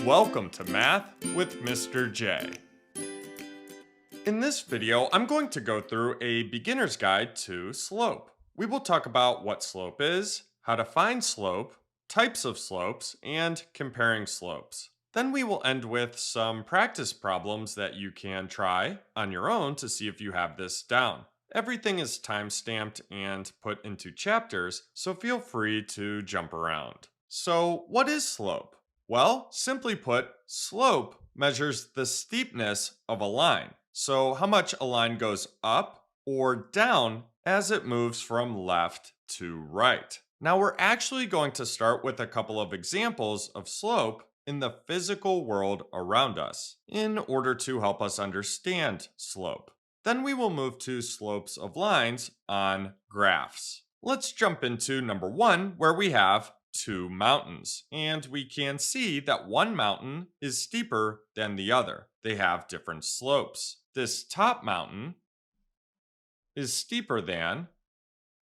Welcome to Math with Mr. J. In this video, I'm going to go through a beginner's guide to slope. We will talk about what slope is, how to find slope, types of slopes, and comparing slopes. Then we will end with some practice problems that you can try on your own to see if you have this down. Everything is time-stamped and put into chapters, so feel free to jump around. So, what is slope? Well, simply put, slope measures the steepness of a line. So, how much a line goes up or down as it moves from left to right. Now, we're actually going to start with a couple of examples of slope in the physical world around us in order to help us understand slope. Then we will move to slopes of lines on graphs. Let's jump into number 1, where we have two mountains, and we can see that one mountain is steeper than the other. They have different slopes. This top mountain is steeper than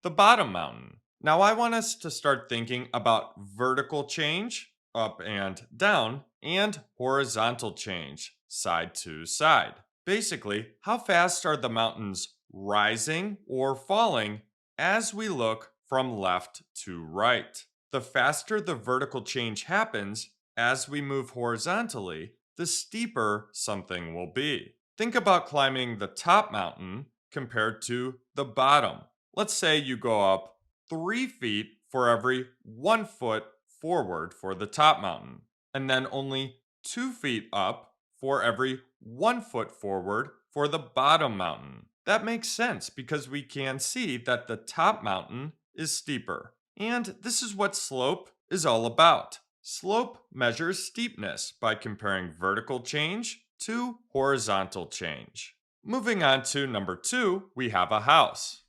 the bottom mountain. Now I want us to start thinking about vertical change, up and down, and horizontal change, side to side. Basically, how fast are the mountains rising or falling as we look from left to right? The faster the vertical change happens as we move horizontally, the steeper something will be. Think about climbing the top mountain compared to the bottom. Let's say you go up 3 feet for every 1 foot forward for the top mountain, and then only 2 feet up for every 1 foot forward for the bottom mountain. That makes sense because we can see that the top mountain is steeper. And this is what slope is all about. Slope measures steepness by comparing vertical change to horizontal change. Moving on to number 2, we have a house.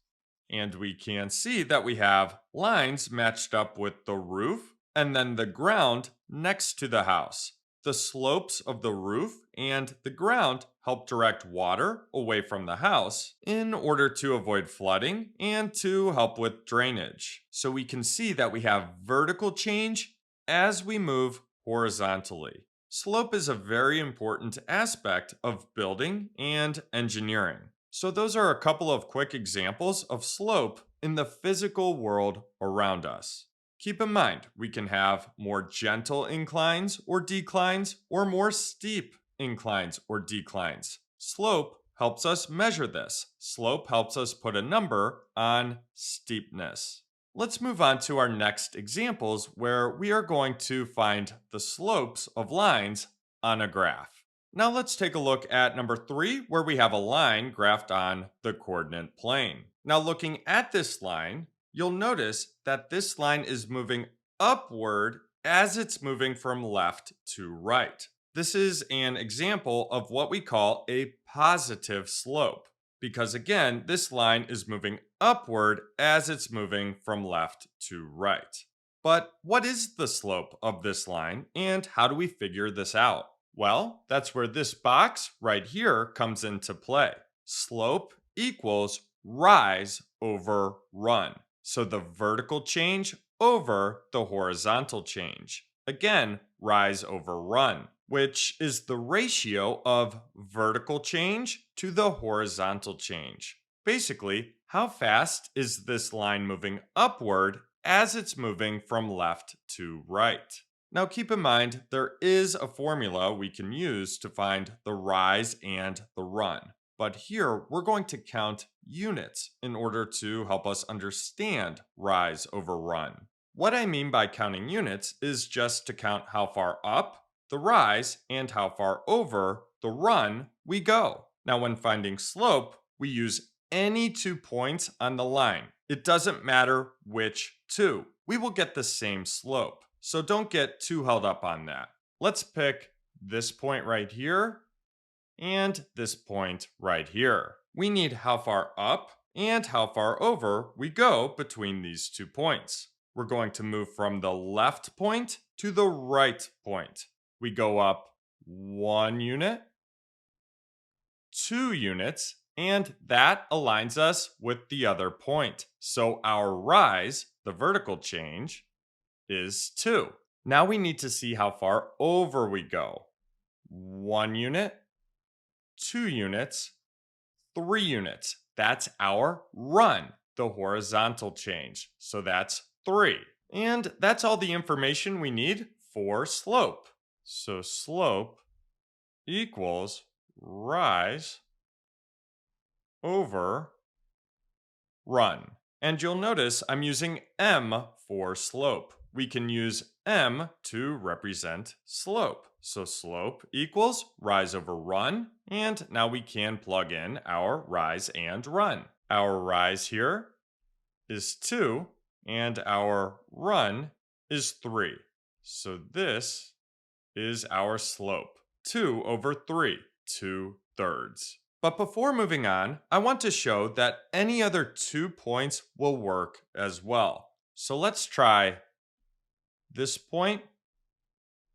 And we can see that we have lines matched up with the roof and then the ground next to the house. The slopes of the roof and the ground help direct water away from the house in order to avoid flooding and to help with drainage. So we can see that we have vertical change as we move horizontally. Slope is a very important aspect of building and engineering. So those are a couple of quick examples of slope in the physical world around us. Keep in mind, we can have more gentle inclines or declines or more steep inclines or declines. Slope helps us measure this. Slope helps us put a number on steepness. Let's move on to our next examples where we are going to find the slopes of lines on a graph. Now let's take a look at number 3, where we have a line graphed on the coordinate plane. Now looking at this line, you'll notice that this line is moving upward as it's moving from left to right. This is an example of what we call a positive slope, because again, this line is moving upward as it's moving from left to right. But what is the slope of this line, and how do we figure this out? Well, that's where this box right here comes into play. Slope equals rise over run. So the vertical change over the horizontal change. Again, rise over run, which is the ratio of vertical change to the horizontal change. Basically, how fast is this line moving upward as it's moving from left to right? Now keep in mind, there is a formula we can use to find the rise and the run. But here, we're going to count units in order to help us understand rise over run. What I mean by counting units is just to count how far up the rise and how far over the run we go. Now when finding slope, we use any 2 points on the line. It doesn't matter which 2. We will get the same slope. So don't get too held up on that. Let's pick this point right here and this point right here. We need how far up and how far over we go between these 2 points. We're going to move from the left point to the right point. We go up 1 unit, 2 units, and that aligns us with the other point. So our rise, the vertical change, is 2. Now we need to see how far over we go. 1 unit, 2 units, 3 units. That's our run, the horizontal change. So that's 3. And that's all the information we need for slope. So slope equals rise over run. And you'll notice I'm using m for slope. We can use m to represent slope. So slope equals rise over run. And now we can plug in our rise and run. Our rise here is 2 and our run is 3. So this is our slope. 2 over 3, 2/3. But before moving on, I want to show that any other 2 points will work as well. So let's try this point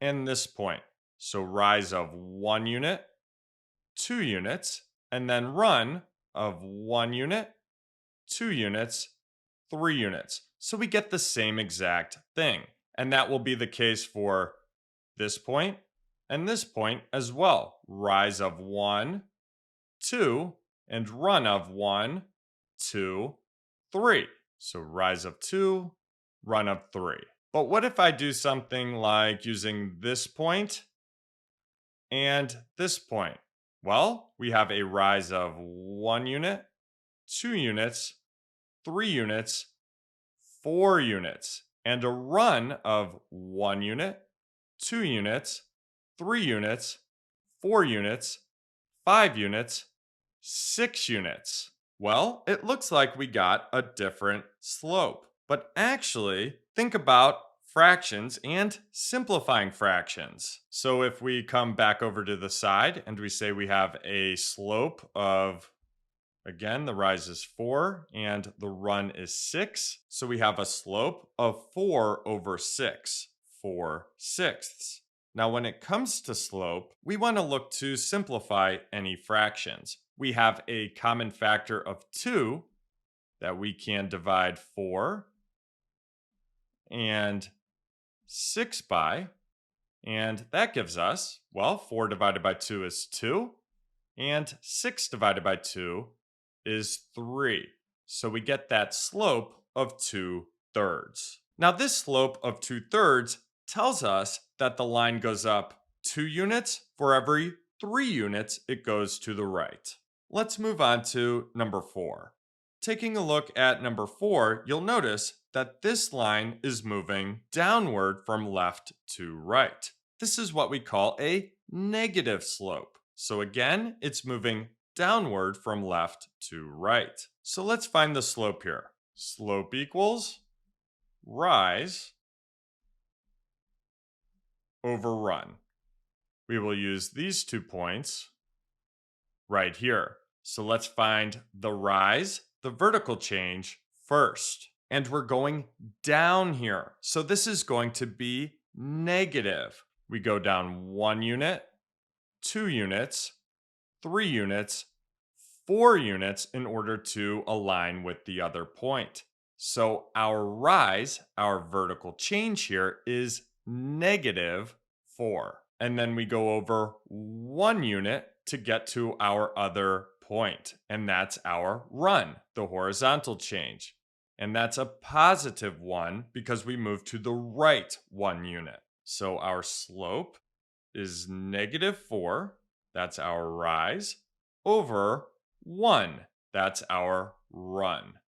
and this point. So rise of 1 unit, 2 units, and then run of 1 unit, 2 units, 3 units. So we get the same exact thing. And that will be the case for this point and this point as well. Rise of 1, 2, and run of 1, 2, 3. So rise of 2, run of 3. But what if I do something like using this point and this point? Well, we have a rise of 1 unit, 2 units, 3 units, 4 units, and a run of 1 unit, 2 units, 3 units, 4 units, 5 units, 6 units. Well, it looks like we got a different slope. But actually, think about fractions and simplifying fractions. So if we come back over to the side and we say we have a slope of, again, the rise is 4 and the run is 6. So we have a slope of 4 over 6, 4/6. Now, when it comes to slope, we want to look to simplify any fractions. We have a common factor of 2 that we can divide 4 and 6 by, and that gives us, well, 4 divided by 2 is 2, and 6 divided by 2 is 3. So we get that slope of 2/3. Now, this slope of 2/3 tells us that the line goes up 2 units for every 3 units it goes to the right. Let's move on to number 4. Taking a look at number 4, you'll notice that this line is moving downward from left to right. This is what we call a negative slope. So again, it's moving downward from left to right. So let's find the slope here. Slope equals rise over run. We will use these 2 points right here. So let's find the rise, the vertical change first. And we're going down here. So this is going to be negative. We go down 1 unit, 2 units, 3 units, 4 units in order to align with the other point. So our rise, our vertical change here is -4. And then we go over 1 unit to get to our other point. And that's our run, the horizontal change. And that's a +1 because we move to the right 1 unit. So our slope is -4. That's our rise over 1. That's our run.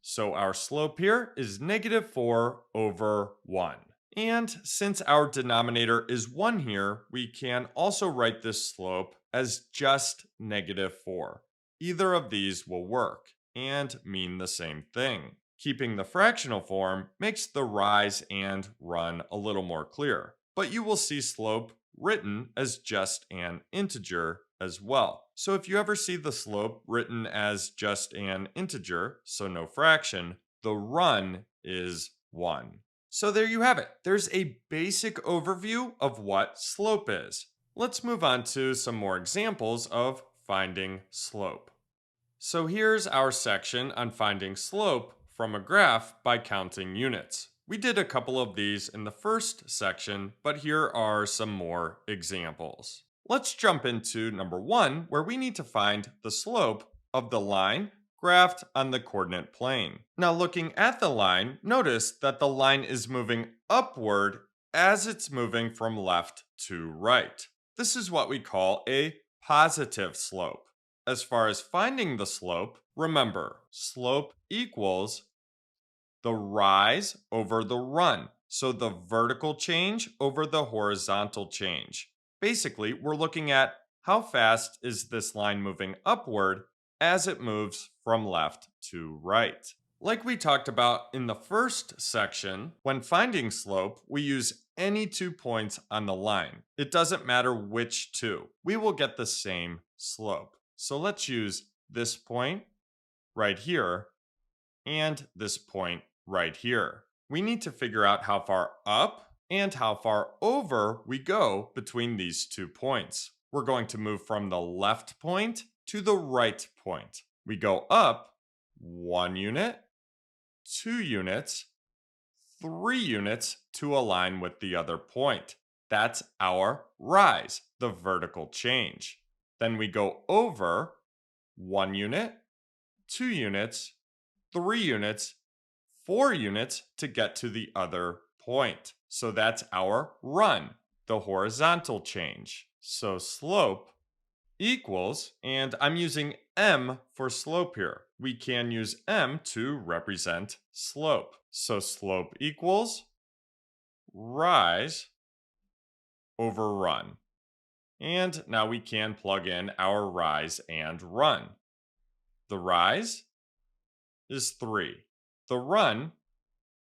So our slope here is -4 over 1. And since our denominator is 1 here, we can also write this slope as just -4. Either of these will work and mean the same thing. Keeping the fractional form makes the rise and run a little more clear, but you will see slope written as just an integer as well. So if you ever see the slope written as just an integer, so no fraction, the run is 1. So there you have it. There's a basic overview of what slope is. Let's move on to some more examples of finding slope. So here's our section on finding slope from a graph by counting units. We did a couple of these in the first section, but here are some more examples. Let's jump into number 1, where we need to find the slope of the line graphed on the coordinate plane. Now, looking at the line, notice that the line is moving upward as it's moving from left to right. This is what we call a positive slope. As far as finding the slope, remember, slope equals the rise over the run. So the vertical change over the horizontal change. Basically, we're looking at how fast is this line moving upward as it moves from left to right. Like we talked about in the first section, when finding slope, we use any 2 points on the line. It doesn't matter which two. We will get the same slope. So let's use this point right here and this point right here. We need to figure out how far up and how far over we go between these 2 points. We're going to move from the left point to the right point. We go up 1 unit, 2 units, 3 units to align with the other point. That's our rise, the vertical change. Then we go over 1 unit, 2 units, 3 units, 4 units to get to the other point. So that's our run, the horizontal change. So slope equals, and I'm using m for slope here. We can use m to represent slope. So slope equals rise over run. And now we can plug in our rise and run. The rise is 3. The run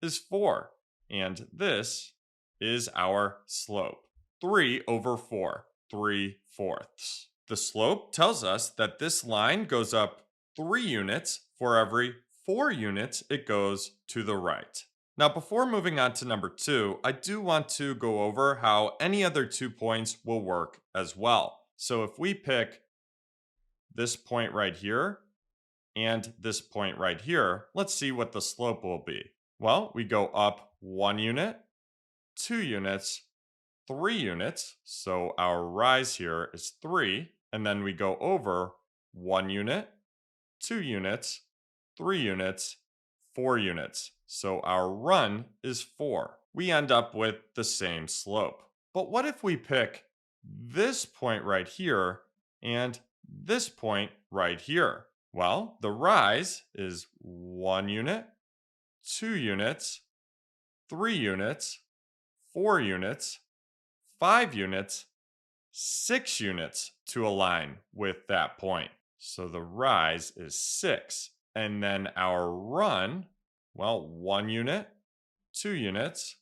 is 4. And this is our slope. 3 over 4, 3/4. The slope tells us that this line goes up 3 units for every 4 units it goes to the right. Now, before moving on to number 2, I do want to go over how any other 2 points will work as well. So if we pick this point right here and this point right here, let's see what the slope will be. Well, we go up 1 unit, 2 units, 3 units. So our rise here is 3. And then we go over 1 unit, 2 units, 3 units, 4 units. So our run is 4. We end up with the same slope. But what if we pick this point right here and this point right here? Well, the rise is 1 unit, 2 units, 3 units, 4 units, 5 units, 6 units to align with that point. So the rise is 6. And then our run, well, 1 unit, 2 units,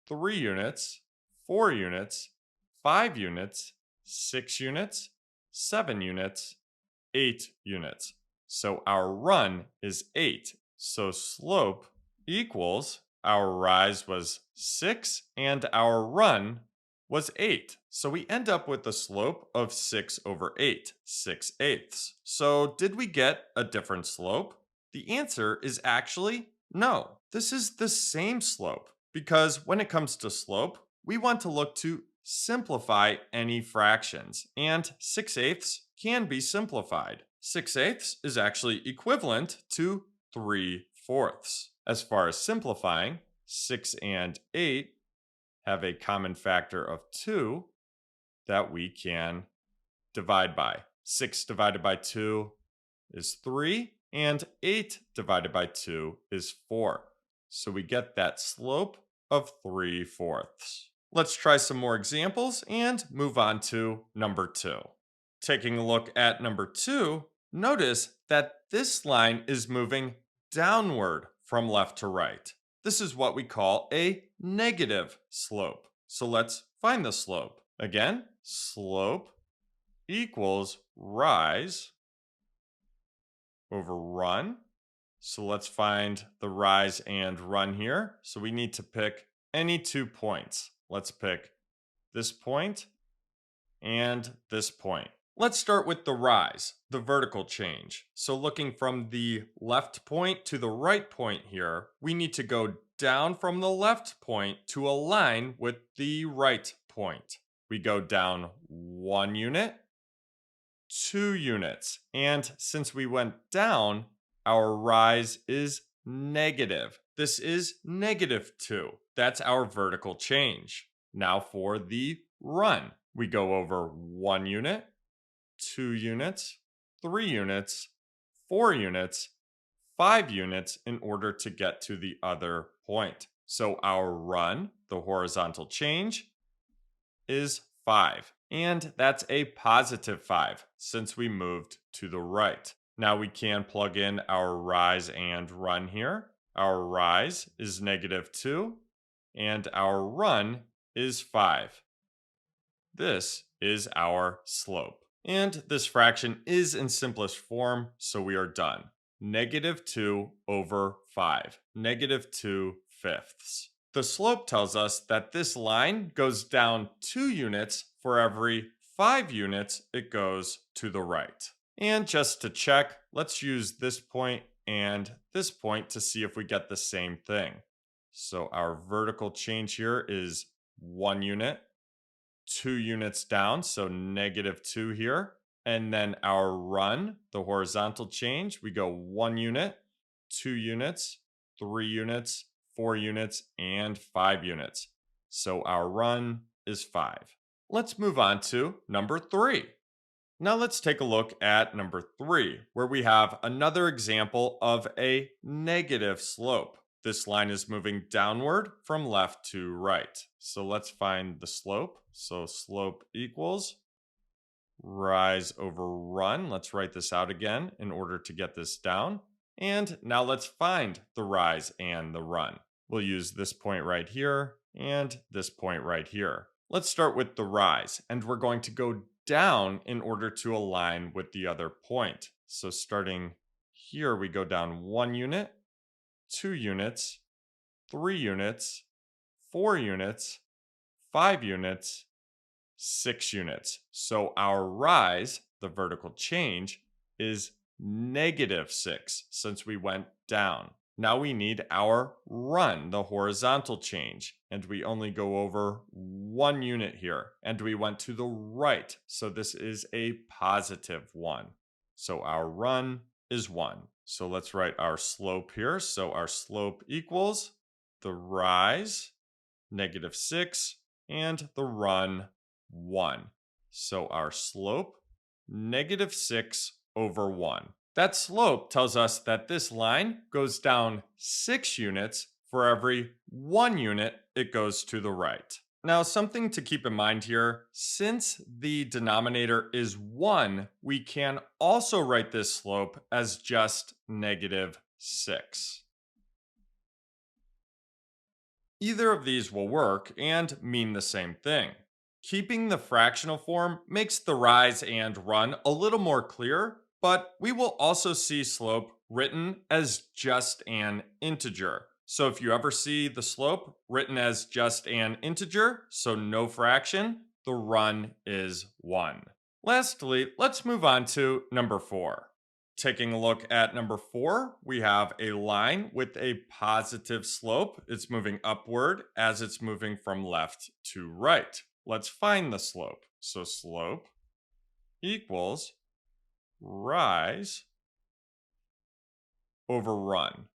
3 units, 4 units, 5 units, 6 units, 7 units, 8 units. So our run is 8. So slope equals our rise was 6 and our run was 8. So we end up with a slope of 6 over 8, 6/8. So did we get a different slope? The answer is actually no. This is the same slope because when it comes to slope, we want to look to simplify any fractions, and 6/8 can be simplified. 6/8 is actually equivalent to 3/4. As far as simplifying, 6 and 8 have a common factor of 2 that we can divide by. 6 divided by 2 is 3, and 8 divided by 2 is 4. So we get that slope of 3/4. Let's try some more examples and move on to number 2. Taking a look at number 2, notice that this line is moving downward from left to right. This is what we call a negative slope. So let's find the slope. Again, slope equals rise over run. So let's find the rise and run here. So we need to pick any 2 points. Let's pick this point and this point. Let's start with the rise, the vertical change. So looking from the left point to the right point here, we need to go down from the left point to align with the right point. We go down 1 unit, 2 units. And since we went down, our rise is negative. This is -2. That's our vertical change. Now for the run, we go over 1 unit, 2 units, 3 units, 4 units, 5 units in order to get to the other point. So our run, the horizontal change, is 5. And that's a positive 5 since we moved to the right. Now we can plug in our rise and run here. Our rise is -2 and our run is 5. This is our slope. And this fraction is in simplest form, so we are done. -2 over 5, -2/5. The slope tells us that this line goes down 2 units for every 5 units it goes to the right. And just to check, let's use this point and this point to see if we get the same thing. So our vertical change here is 1 unit, 2 units down, so -2 here. And then our run, the horizontal change, we go 1 unit, 2 units, 3 units, 4 units, and 5 units. So our run is 5. Let's move on to number 3. Now let's take a look at number 3, where we have another example of a negative slope. This line is moving downward from left to right. So let's find the slope. So slope equals rise over run. Let's write this out again in order to get this down. And now let's find the rise and the run. We'll use this point right here and this point right here. Let's start with the rise, and we're going to go down in order to align with the other point. So starting here, we go down 1 unit, 2 units, 3 units, 4 units, 5 units, 6 units. So our rise, the vertical change, is -6 since we went down. Now we need our run, the horizontal change, and we only go over 1 unit here, and we went to the right, so this is a +1. So our run is 1. So let's write our slope here. So our slope equals the rise, -6, and the run, 1. So our slope, -6 over 1. That slope tells us that this line goes down 6 units for every 1 unit it goes to the right. Now, something to keep in mind here, since the denominator is 1, we can also write this slope as just -6. Either of these will work and mean the same thing. Keeping the fractional form makes the rise and run a little more clear, but we will also see slope written as just an integer. So if you ever see the slope written as just an integer, so no fraction, the run is 1. Lastly, let's move on to number 4. Taking a look at number 4, we have a line with a positive slope. It's moving upward as it's moving from left to right. Let's find the slope. So slope equals rise over run.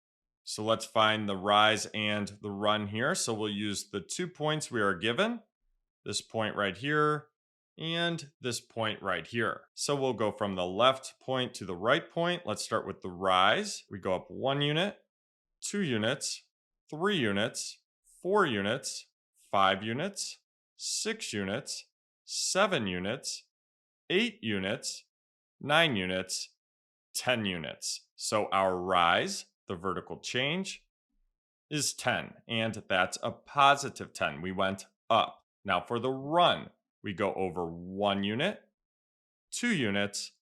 So let's find the rise and the run here. So we'll use the 2 points we are given, this point right here, and this point right here. So we'll go from the left point to the right point. Let's start with the rise. We go up 1 unit, 2 units, 3 units, 4 units, 5 units, 6 units, 7 units, 8 units, 9 units, 10 units. So our rise, the vertical change, is 10, and that's a +10. We went up. Now for the run, we go over 1 unit, 2 units,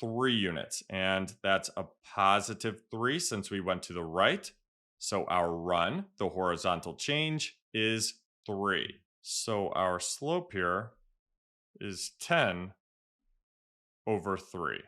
3 units, and that's a +3 since we went to the right. So our run, the horizontal change, is 3. So our slope here is 10 over 3,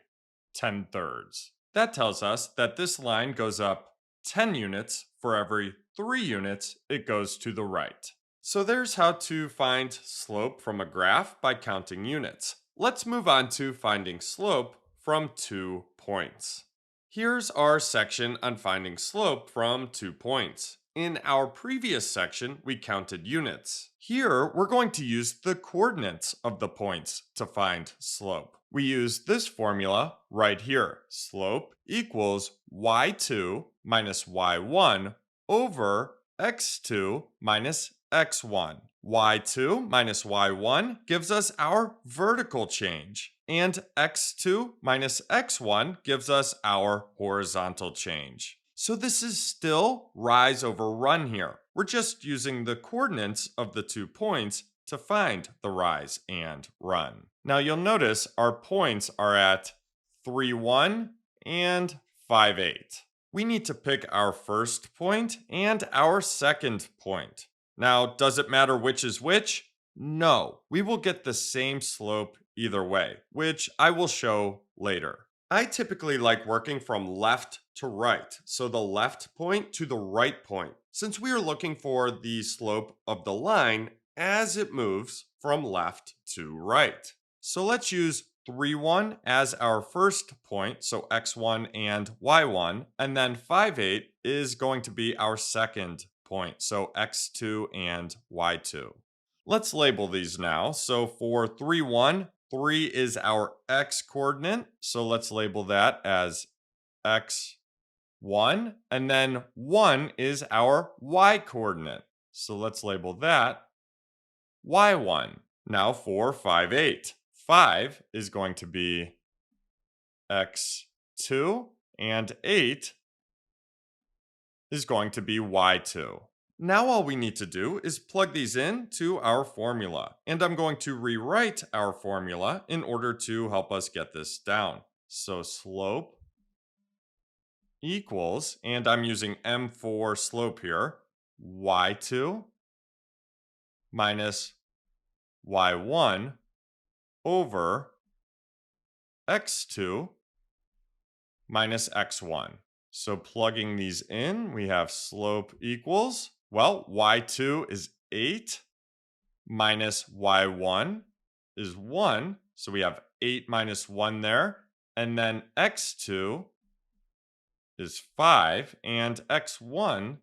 10 thirds. That tells us that this line goes up 10 units for every 3 units it goes to the right. So there's how to find slope from a graph by counting units. Let's move on to finding slope from 2 points. Here's our section on finding slope from 2 points. In our previous section, we counted units. Here, we're going to use the coordinates of the points to find slope. We use this formula right here. Slope equals y2 minus y1 over x2 minus x1. Y2 minus y1 gives us our vertical change, and x2 minus x1 gives us our horizontal change. So this is still rise over run here. We're just using the coordinates of the 2 points to find the rise and run. Now you'll notice our points are at 3, 1 and 5, 8. We need to pick our first point and our second point. Now, does it matter which is which? No, we will get the same slope either way, which I will show later. I typically like working from left to right, so the left point to the right point, since we are looking for the slope of the line as it moves from left to right. So let's use 3, 1 as our first point, so x1 and y1, and then 5, 8 is going to be our second point, so x2 and y2. Let's label these now. So for 3, 1, 3 is our x coordinate, so let's label that as x1, and then 1 is our y coordinate, so let's label that y1. Now for 5, 8. 5 is going to be x2, and 8 is going to be y2. Now all we need to do is plug these in to our formula, and I'm going to rewrite our formula in order to help us get this down. So slope equals, and I'm using m for slope here, y2 minus y1 over x2 minus x1. So plugging these in, we have slope equals, well, y2 is 8 minus y1 is 1. So we have 8 minus 1 there. And then x2 is 5 and x1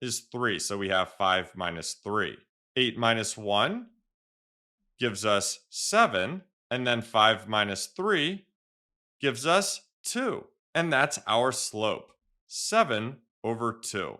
is 3. So we have 5 minus 3. 8 minus 1 gives us 7. And then 5 minus 3 gives us 2. And that's our slope, 7 over 2,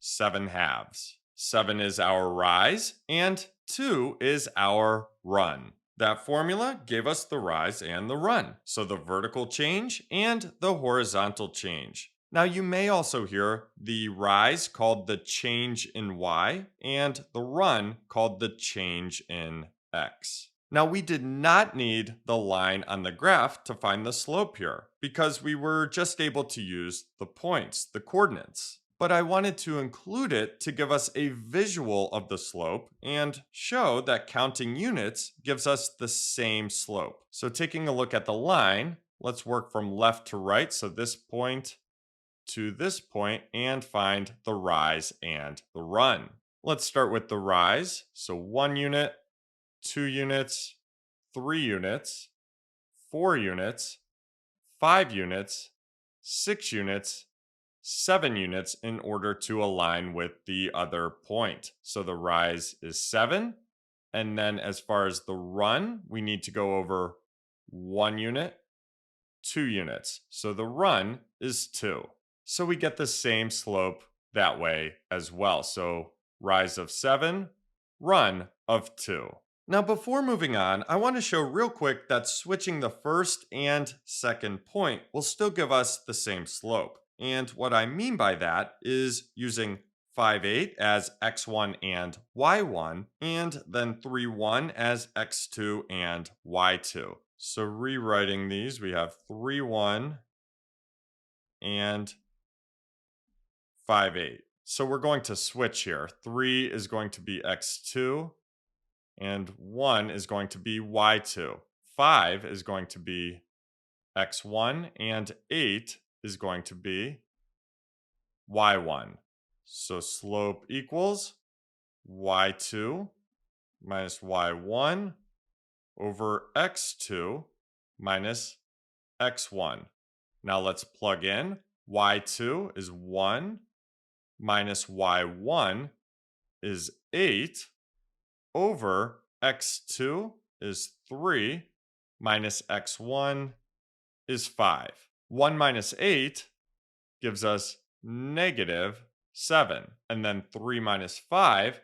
7 halves. 7 is our rise, and 2 is our run. That formula gave us the rise and the run, so the vertical change and the horizontal change. Now you may also hear the rise called the change in y, and the run called the change in x. Now we did not need the line on the graph to find the slope here, because we were just able to use the points, the coordinates. But I wanted to include it to give us a visual of the slope and show that counting units gives us the same slope. So taking a look at the line, let's work from left to right, so this point to this point, and find the rise and the run. Let's start with the rise, so 1 unit, 2 units, 3 units, 4 units, 5 units, 6 units, 7 units in order to align with the other point. So the rise is 7. And then as far as the run, we need to go over 1 unit, 2 units. So the run is 2. So we get the same slope that way as well. So rise of 7, run of 2. Now, before moving on, I want to show real quick that switching the first and second point will still give us the same slope. And what I mean by that is using 5, 8 as x1 and y1, and then 3, 1 as x2 and y2. So rewriting these, we have 3, 1 and 5, 8. So we're going to switch here. 3 is going to be x2. And 1 is going to be y2. 5 is going to be x1, and 8 is going to be y1. So slope equals y2 minus y1 over x2 minus x1. Now let's plug in. Y2 is 1 minus y1 is 8 over x2 is 3 minus x1 is 5. 1 minus 8 gives us negative 7. And then 3 minus 5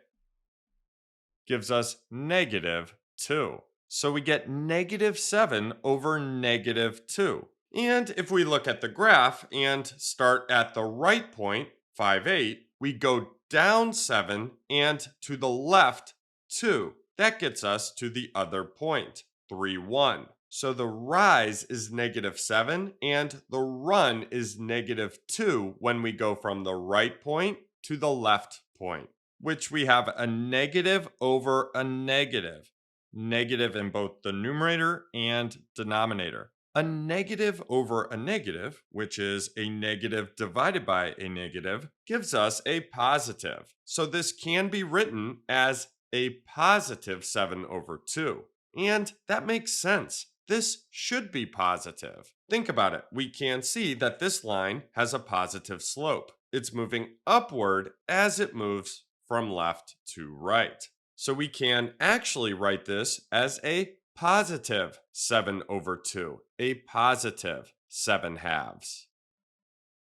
gives us negative 2. So we get negative 7 over negative 2. And if we look at the graph and start at the right point, 5, 8, we go down 7 and to the left 2. That gets us to the other point, 3, 1. So the rise is negative 7 and the run is negative 2 when we go from the right point to the left point, which we have a negative over a negative. Negative in both the numerator and denominator. A negative over a negative, which is a negative divided by a negative, gives us a positive. So this can be written as a positive 7 over 2. And that makes sense. This should be positive. Think about it. We can see that this line has a positive slope. It's moving upward as it moves from left to right. So we can actually write this as a positive 7 over 2, a positive 7 halves.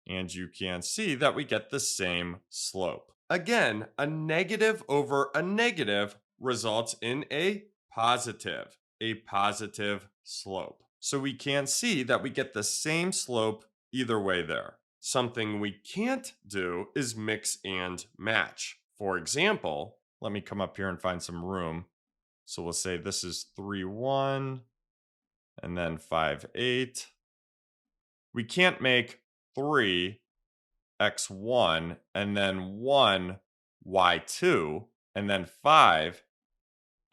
And you can see that we get the same slope. Again, a negative over a negative results in a positive slope. So we can see that we get the same slope either way there. Something we can't do is mix and match. For example, let me come up here and find some room. So we'll say this is 3, 1, and then 5, 8. We can't make 3 x1 and then 1 y2 and then 5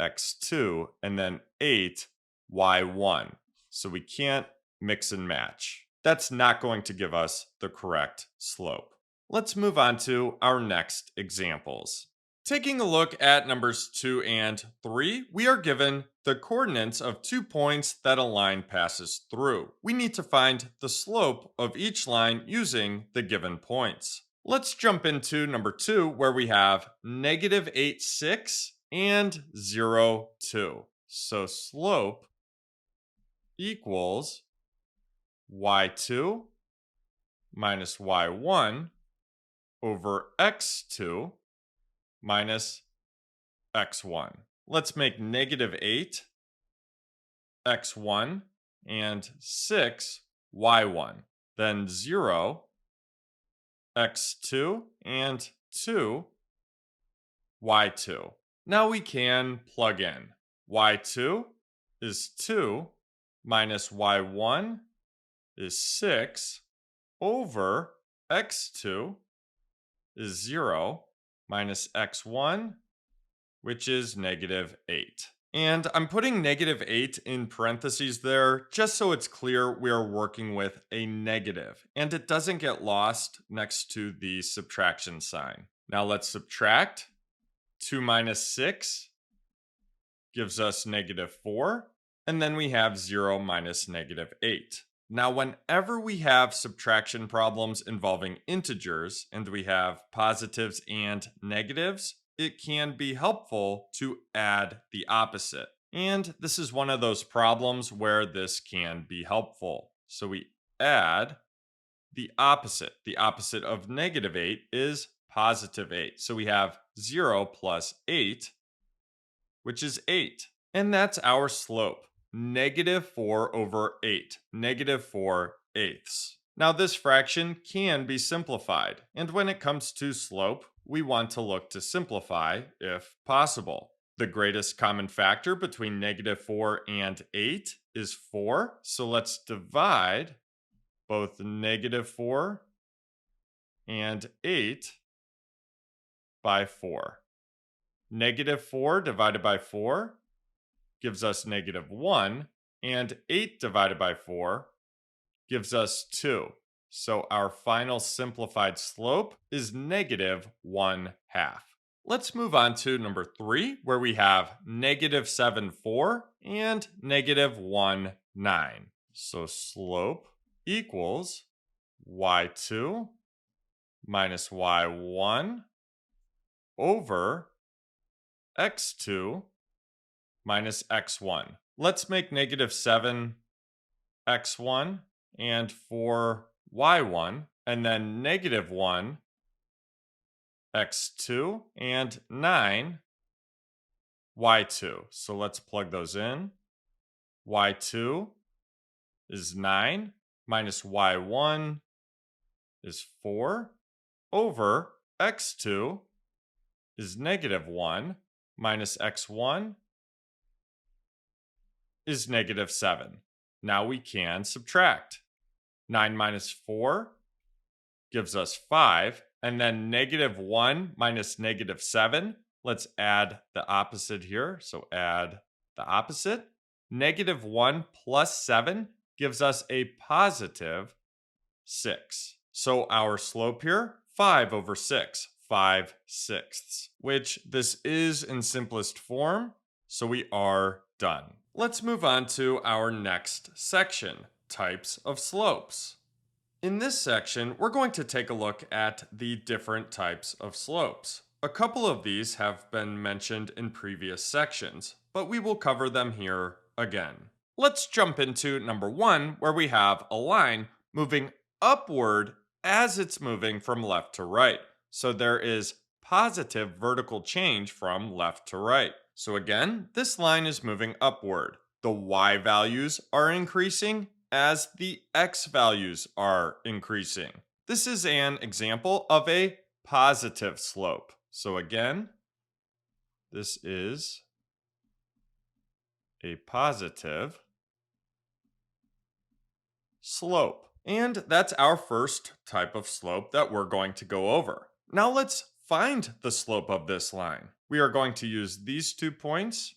x2 and then 8 y1. So we can't mix and match. That's not going to give us the correct slope. Let's move on to our next examples. Taking a look at numbers 2 and 3, we are given the coordinates of 2 points that a line passes through. We need to find the slope of each line using the given points. Let's jump into number 2, where we have negative 8, 6 and 0, 2. So slope equals y2 minus y1 over x2 minus x1. Let's make negative 8 x1 and 6 y1. Then 0 x2 and 2 y2. Now we can plug in. Y2 is 2 minus y1 is 6 over x2 is 0 minus x1, which is negative 8. And I'm putting negative 8 in parentheses there just so it's clear we are working with a negative and it doesn't get lost next to the subtraction sign. Now let's subtract. 2 minus 6 gives us negative 4, and then we have 0 minus negative 8. Now, whenever we have subtraction problems involving integers and we have positives and negatives, it can be helpful to add the opposite. And this is one of those problems where this can be helpful. So we add the opposite. The opposite of negative 8 is positive 8. So we have 0 plus 8, which is 8. And that's our slope. Negative 4 over 8. Negative 4 eighths. Now this fraction can be simplified. And when it comes to slope, we want to look to simplify if possible. The greatest common factor between negative 4 and 8 is 4. So let's divide both negative 4 and 8 by 4. Negative 4 divided by 4 gives us negative 1, and 8 divided by 4 gives us 2. So our final simplified slope is negative 1/2. Let's move on to number 3, where we have negative 7, 4 and negative 1, 9. So slope equals y2 minus y1 over x2 minus x1. Let's make negative 7 x1 and 4 y1, and then negative 1 x2 and 9 y2. So let's plug those in. Y2 is 9 minus y1 is 4 over x2 is negative 1 minus x1 is negative 7. Now we can subtract. 9 minus 4 gives us 5, and then negative 1 minus negative 7. Let's add the opposite here. So add the opposite. Negative 1 plus 7 gives us a positive 6. So our slope here, 5 over 6, 5/6, which this is in simplest form. So we are done. Let's move on to our next section, types of slopes. In this section, we're going to take a look at the different types of slopes. A couple of these have been mentioned in previous sections, but we will cover them here again. Let's jump into number 1, where we have a line moving upward as it's moving from left to right. So there is positive vertical change from left to right. So again, this line is moving upward. The y values are increasing as the x values are increasing. This is an example of a positive slope. So again, this is a positive slope. And that's our first type of slope that we're going to go over. Now let's find the slope of this line. We are going to use these 2 points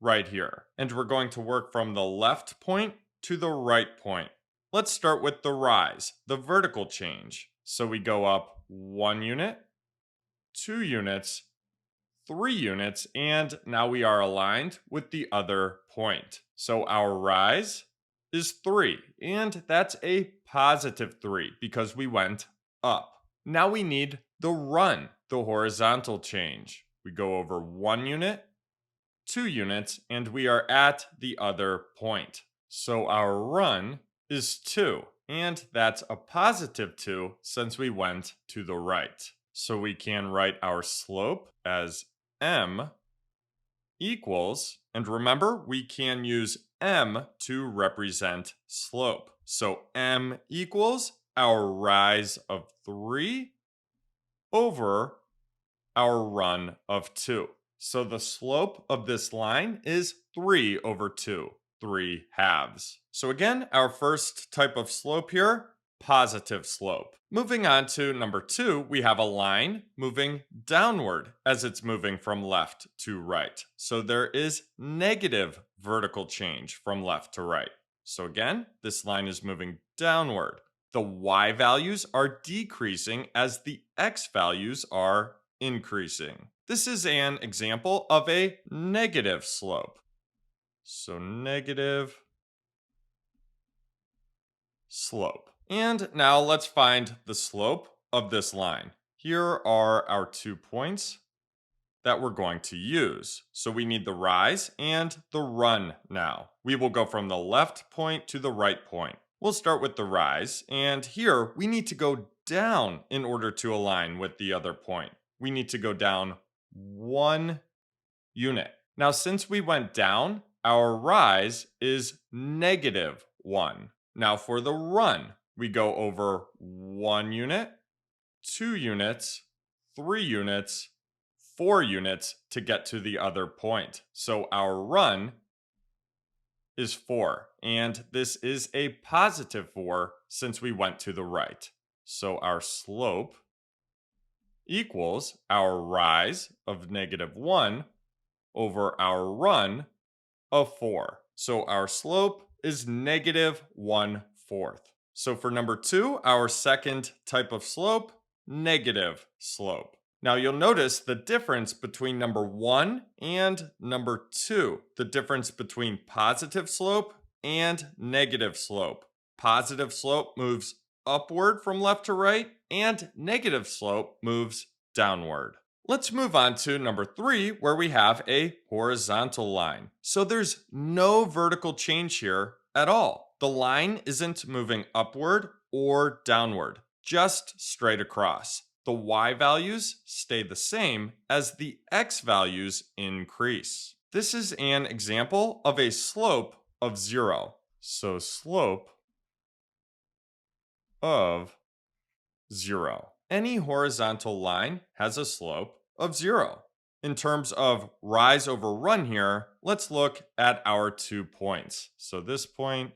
right here. And we're going to work from the left point to the right point. Let's start with the rise, the vertical change. So we go up 1 unit, 2 units, 3 units, and now we are aligned with the other point. So our rise is 3, and that's a positive 3 because we went up. Now we need the run, the horizontal change. We go over 1 unit, 2 units, and we are at the other point. So our run is 2, and that's a positive 2 since we went to the right. So we can write our slope as m equals, and remember, we can use m to represent slope. So m equals our rise of 3 over our run of 2. So the slope of this line is 3 over 2, 3/2. So again, our first type of slope here, positive slope. Moving on to number 2, we have a line moving downward as it's moving from left to right. So there is negative vertical change from left to right. So again, this line is moving downward. The y values are decreasing as the x values are increasing. This is an example of a negative slope. So negative slope. And now let's find the slope of this line. Here are our 2 points that we're going to use. So we need the rise and the run now. We will go from the left point to the right point. We'll start with the rise, and here we need to go down in order to align with the other point. We need to go down 1 unit. Now, since we went down, our rise is negative 1. Now, for the run, we go over 1 unit, 2 units, 3 units, 4 units to get to the other point. So our run is 4, and this is a positive 4 since we went to the right. So our slope equals our rise of negative 1 over our run of 4. So our slope is negative 1/4. So for number 2, our second type of slope, negative slope. Now you'll notice the difference between number 1 and number 2, the difference between positive slope and negative slope. Positive slope moves upward from left to right, and negative slope moves downward. Let's move on to number 3, where we have a horizontal line. So there's no vertical change here at all. The line isn't moving upward or downward, just straight across. The y values stay the same as the x values increase. This is an example of a slope of 0. So slope of 0. Any horizontal line has a slope of 0. In terms of rise over run here, let's look at our 2 points. So this point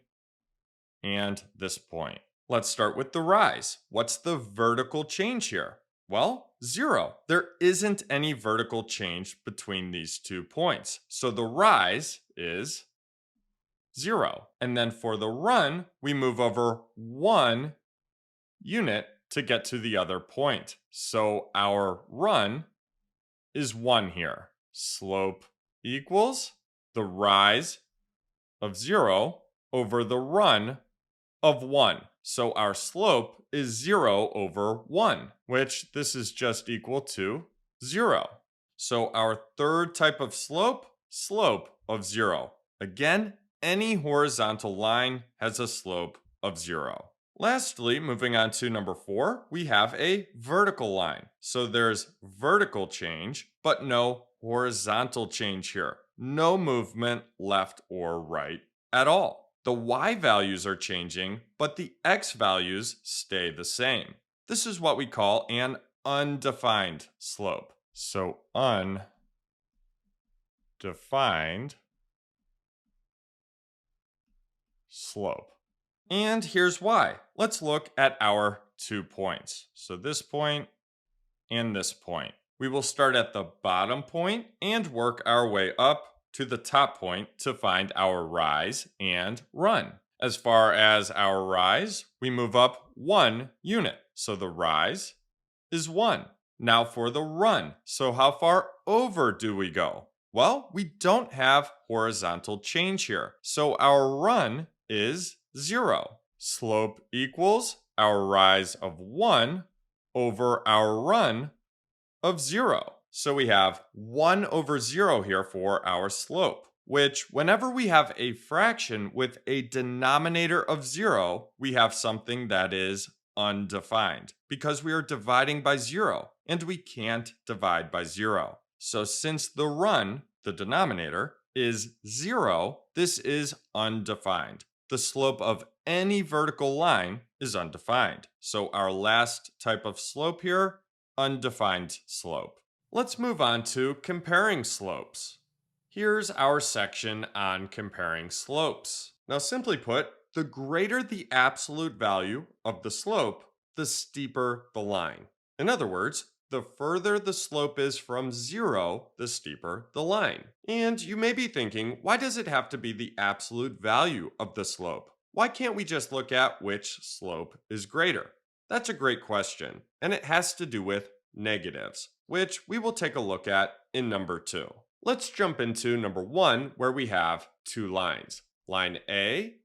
and this point. Let's start with the rise. What's the vertical change here? Well, 0. There isn't any vertical change between these 2 points. So the rise is 0. And then for the run, we move over 1 unit to get to the other point. So our run is 1 here. Slope equals the rise of 0 over the run of 1. So our slope is 0 over 1, which this is just equal to 0. So our third type of slope, slope of 0. Again, any horizontal line has a slope of 0. Lastly, moving on to number 4, we have a vertical line. So there's vertical change, but no horizontal change here. No movement left or right at all. The y values are changing, but the x values stay the same. This is what we call an undefined slope. So undefined slope. And here's why. Let's look at our 2 points. So this point and this point. We will start at the bottom point and work our way up to the top point to find our rise and run. As far as our rise, we move up 1 unit. So the rise is 1. Now for the run. So how far over do we go? Well, we don't have horizontal change here. So our run is 0. Slope equals our rise of 1 over our run of 0. So we have 1 over 0 here for our slope, which whenever we have a fraction with a denominator of 0, we have something that is undefined because we are dividing by 0 and we can't divide by 0. So since the run, the denominator, is 0, this is undefined. The slope of any vertical line is undefined. So our last type of slope here, undefined slope. Let's move on to comparing slopes. Here's our section on comparing slopes. Now, simply put, the greater the absolute value of the slope, the steeper the line. In other words, the further the slope is from 0, the steeper the line. And you may be thinking, why does it have to be the absolute value of the slope? Why can't we just look at which slope is greater? That's a great question, and it has to do with negatives, which we will take a look at in number 2. Let's jump into number 1, where we have 2 lines, line A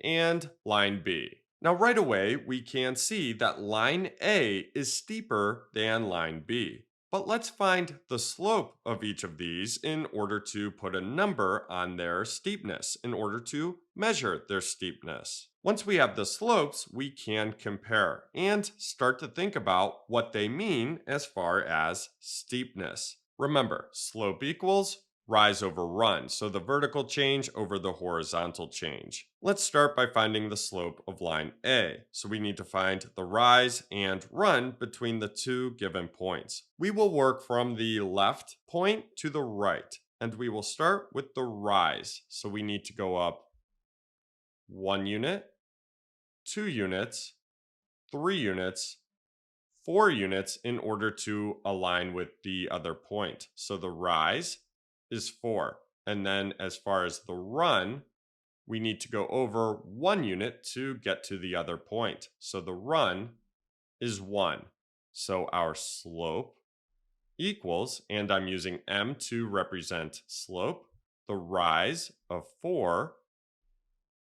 and line B. Now right away, we can see that line A is steeper than line B. But let's find the slope of each of these in order to put a number on their steepness, in order to measure their steepness. Once we have the slopes, we can compare and start to think about what they mean as far as steepness. Remember, slope equals rise over run, so the vertical change over the horizontal change. Let's start by finding the slope of line A. So we need to find the rise and run between the 2 given points. We will work from the left point to the right, and we will start with the rise. So we need to go up 1 unit, 2 units, 3 units, 4 units in order to align with the other point. So the rise is 4. And then as far as the run, we need to go over 1 unit to get to the other point. So the run is 1. So our slope equals, and I'm using m to represent slope, the rise of 4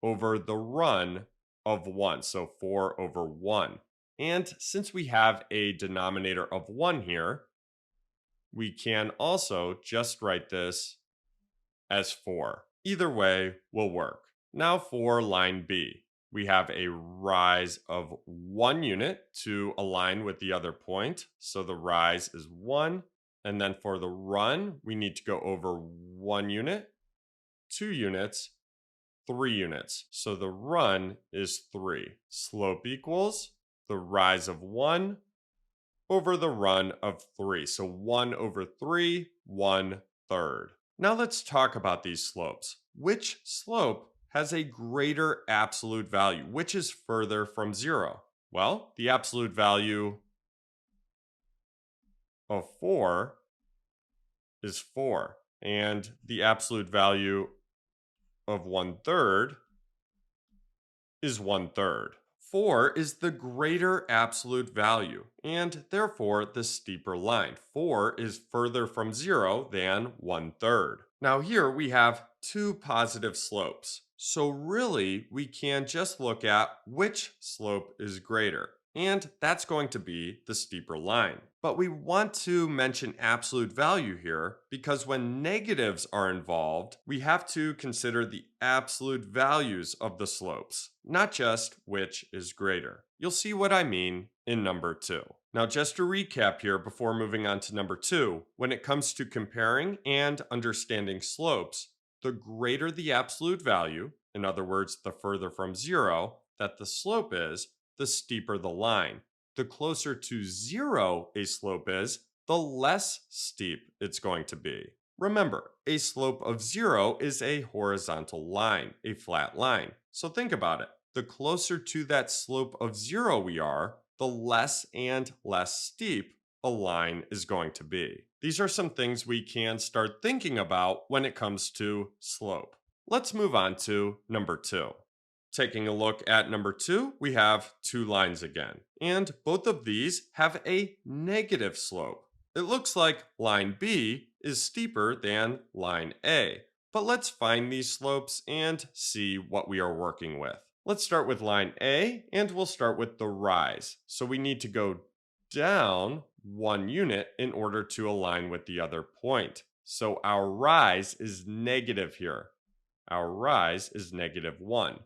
over the run of 1. So 4 over 1. And since we have a denominator of 1 here, we can also just write this as 4. Either way will work. Now for line B, we have a rise of 1 unit to align with the other point. So the rise is 1. And then for the run, we need to go over 1 unit, 2 units, 3 units. So the run is 3. Slope equals the rise of 1 over the run of 3. So 1 over 3, 1/3. Now let's talk about these slopes. Which slope has a greater absolute value? Which is further from 0? Well, the absolute value of 4 is 4. And the absolute value of 1/3 is 1/3. 4 is the greater absolute value, and therefore the steeper line. 4 is further from 0 than 1/3. Now here we have two positive slopes. So really, we can just look at which slope is greater. And that's going to be the steeper line. But we want to mention absolute value here because when negatives are involved, we have to consider the absolute values of the slopes, not just which is greater. You'll see what I mean in number 2. Now, just to recap here before moving on to number 2, when it comes to comparing and understanding slopes, the greater the absolute value, in other words, the further from 0 that the slope is, the steeper the line. The closer to 0 a slope is, the less steep it's going to be. Remember, a slope of 0 is a horizontal line, a flat line. So think about it. The closer to that slope of 0 we are, the less and less steep a line is going to be. These are some things we can start thinking about when it comes to slope. Let's move on to number 2. Taking a look at number 2, we have two lines again, and both of these have a negative slope. It looks like line B is steeper than line A, but let's find these slopes and see what we are working with. Let's start with line A, and we'll start with the rise. So we need to go down 1 unit in order to align with the other point. So our rise is negative here. Our rise is -1.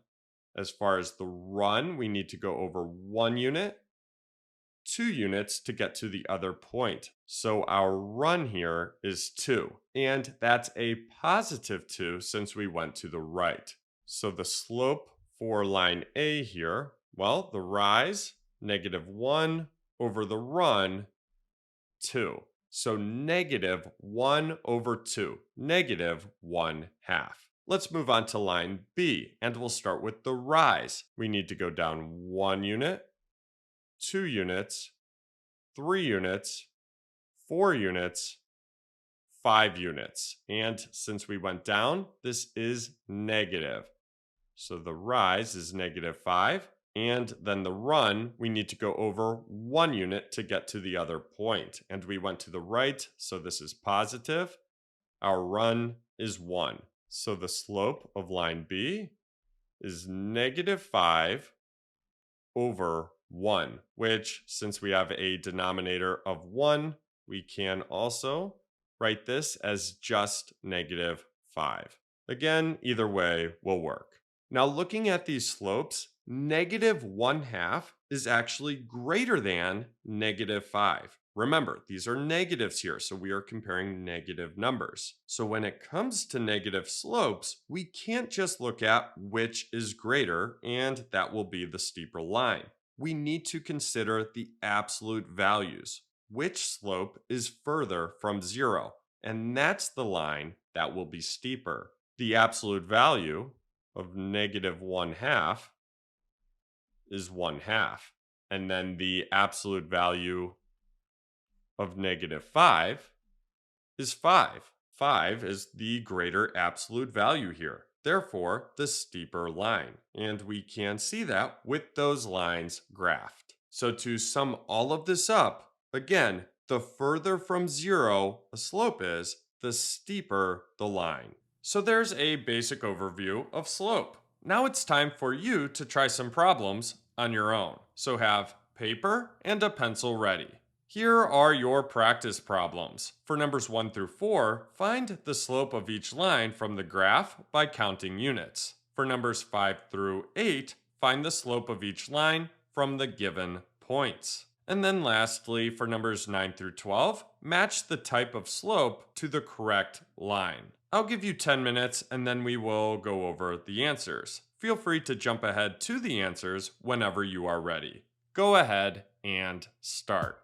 As far as the run, we need to go over 1 unit, 2 units to get to the other point. So our run here is 2, and that's a positive 2 since we went to the right. So the slope for line A here, well, the rise, -1 over the run, 2. So -1 over 2, -1/2. Let's move on to line B, and we'll start with the rise. We need to go down 1 unit, 2 units, 3 units, 4 units, 5 units. And since we went down, this is negative. So the rise is -5. And then the run, we need to go over 1 unit to get to the other point. And we went to the right, so this is positive. Our run is 1. So the slope of line B is -5 over 1, which, since we have a denominator of 1, we can also write this as just -5. Again, either way will work. Now, looking at these slopes, -1/2 is actually greater than -5. Remember, these are negatives here, so we are comparing negative numbers. So when it comes to negative slopes, we can't just look at which is greater, and that will be the steeper line. We need to consider the absolute values. Which slope is further from 0? And that's the line that will be steeper. The absolute value of -1/2 is 1/2. And then the absolute value of -5 is 5. 5 is the greater absolute value here. therefore the steeper line. And we can see that with those lines graphed. So to sum all of this up, again, the further from zero a slope is, the steeper the line. So there's a basic overview of slope. Now it's time for you to try some problems on your own. So have paper and a pencil ready. Here are your practice problems. For numbers 1 through 4, find the slope of each line from the graph by counting units. For numbers 5 through 8, find the slope of each line from the given points. And then lastly, for numbers 9 through 12, match the type of slope to the correct line. I'll give you 10 minutes and then we will go over the answers. Feel free to jump ahead to the answers whenever you are ready. Go ahead and start.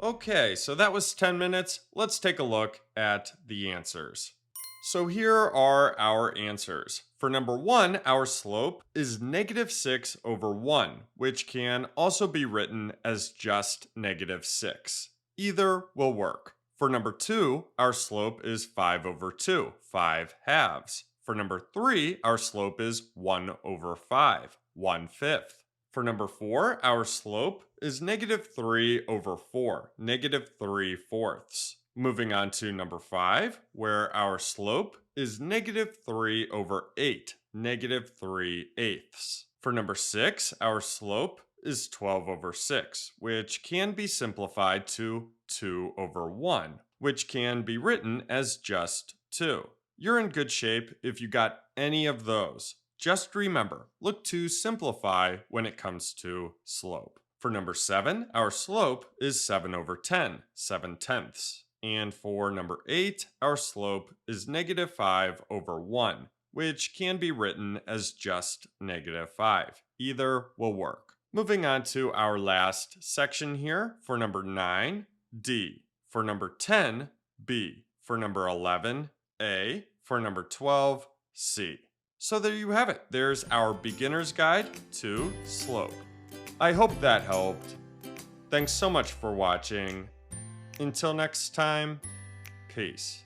Okay, so that was 10 minutes. Let's take a look at the answers. So here are our answers. For number 1, our slope is -6/1, which can also be written as just -6. Either will work. For number 2, our slope is 5/2, 5 halves. For number 3, our slope is 1/5, 1/5. For number 4, our slope is -3/4, -3/4. Moving on to number 5, where our slope is -3/8, -3/8. For number 6, our slope is 12/6, which can be simplified to 2/1, which can be written as just 2. You're in good shape if you got any of those. Just remember, look to simplify when it comes to slope. For number 7, our slope is 7/10, 7/10. And for number 8, our slope is -5/1, which can be written as just -5. Either will work. Moving on to our last section here. For number 9, D. For number 10, B. For number 11, A. For number 12, C. So there you have it. There's our beginner's guide to slope. I hope that helped. Thanks so much for watching. Until next time, peace.